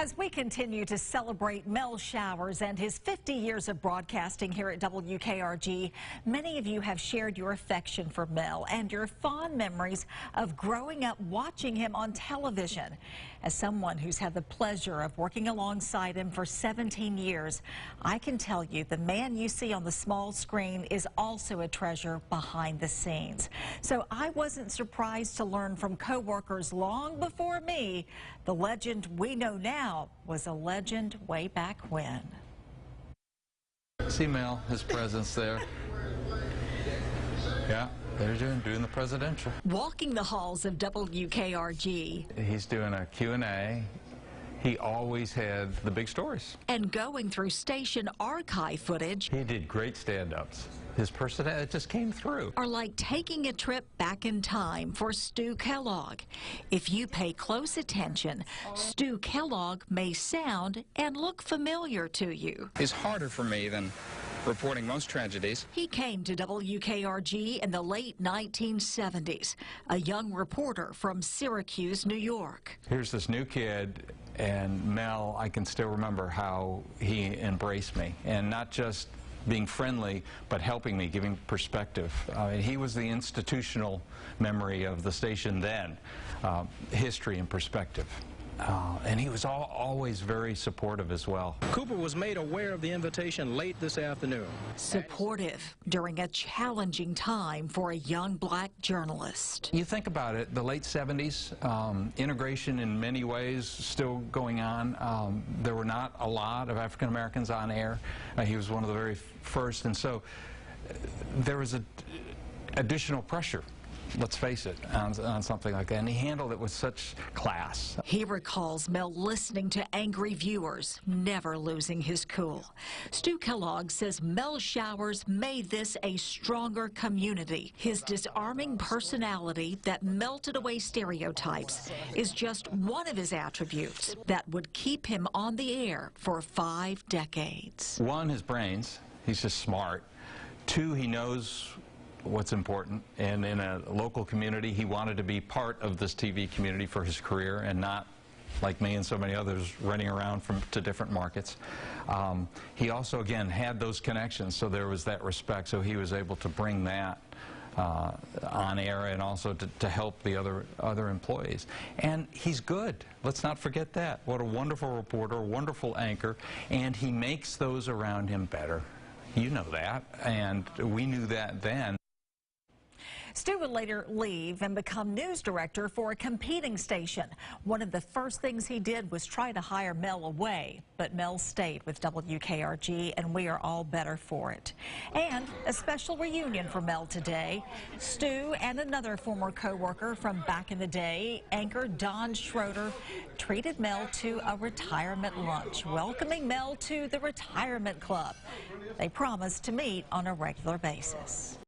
As we continue to celebrate Mel Showers and his 50 years of broadcasting here at WKRG, many of you have shared your affection for Mel and your fond memories of growing up watching him on television. As someone who's had the pleasure of working alongside him for 17 years, I can tell you the man you see on the small screen is also a treasure behind the scenes. So I wasn't surprised to learn from co-workers long before me the legend we know now was a legend way back when. See Mel, his presence there. Yeah, they're doing the presidential. Walking the halls of WKRG. He's doing a Q&A. He always had the big stories. And going through station archive footage. He did great stand-ups. His personality just came through. Are like taking a trip back in time for Stu Kellogg. If you pay close attention, Stu Kellogg may sound and look familiar to you. It's harder for me than reporting most tragedies. He came to WKRG in the late 1970s, a young reporter from Syracuse, New York. Here's this new kid, and Mel, I can still remember how he embraced me, and not just being friendly, but helping me, giving perspective. He was the institutional memory of the station then, history and perspective. And he was always very supportive as well. Cooper was made aware of the invitation late this afternoon. Supportive during a challenging time for a young black journalist. You think about it, the late 70s, integration in many ways still going on. There were not a lot of African Americans on air. He was one of the very first, and so there was additional pressure, let's face it, on something like that, and he handled it with such class. He recalls Mel listening to angry viewers, never losing his cool. Stu Kellogg says Mel Showers made this a stronger community. His disarming personality that melted away stereotypes is just one of his attributes that would keep him on the air for 5 decades. One, his brains. He's just smart. 2, he knows what's important, and in a local community, he wanted to be part of this TV community for his career and not, like me and so many others, running around to different markets. He also, again, had those connections, so there was that respect, so he was able to bring that on air and also to help the other employees. And he's good. Let's not forget that. What a wonderful reporter, a wonderful anchor, and he makes those around him better. You know that, and we knew that then. Stu would later leave and become news director for a competing station. One of the first things he did was try to hire Mel away, but Mel stayed with WKRG, and we are all better for it. And a special reunion for Mel today. Stu and another former co-worker from back in the day, anchor Don Schroeder, treated Mel to a retirement lunch, welcoming Mel to the retirement club. They promised to meet on a regular basis.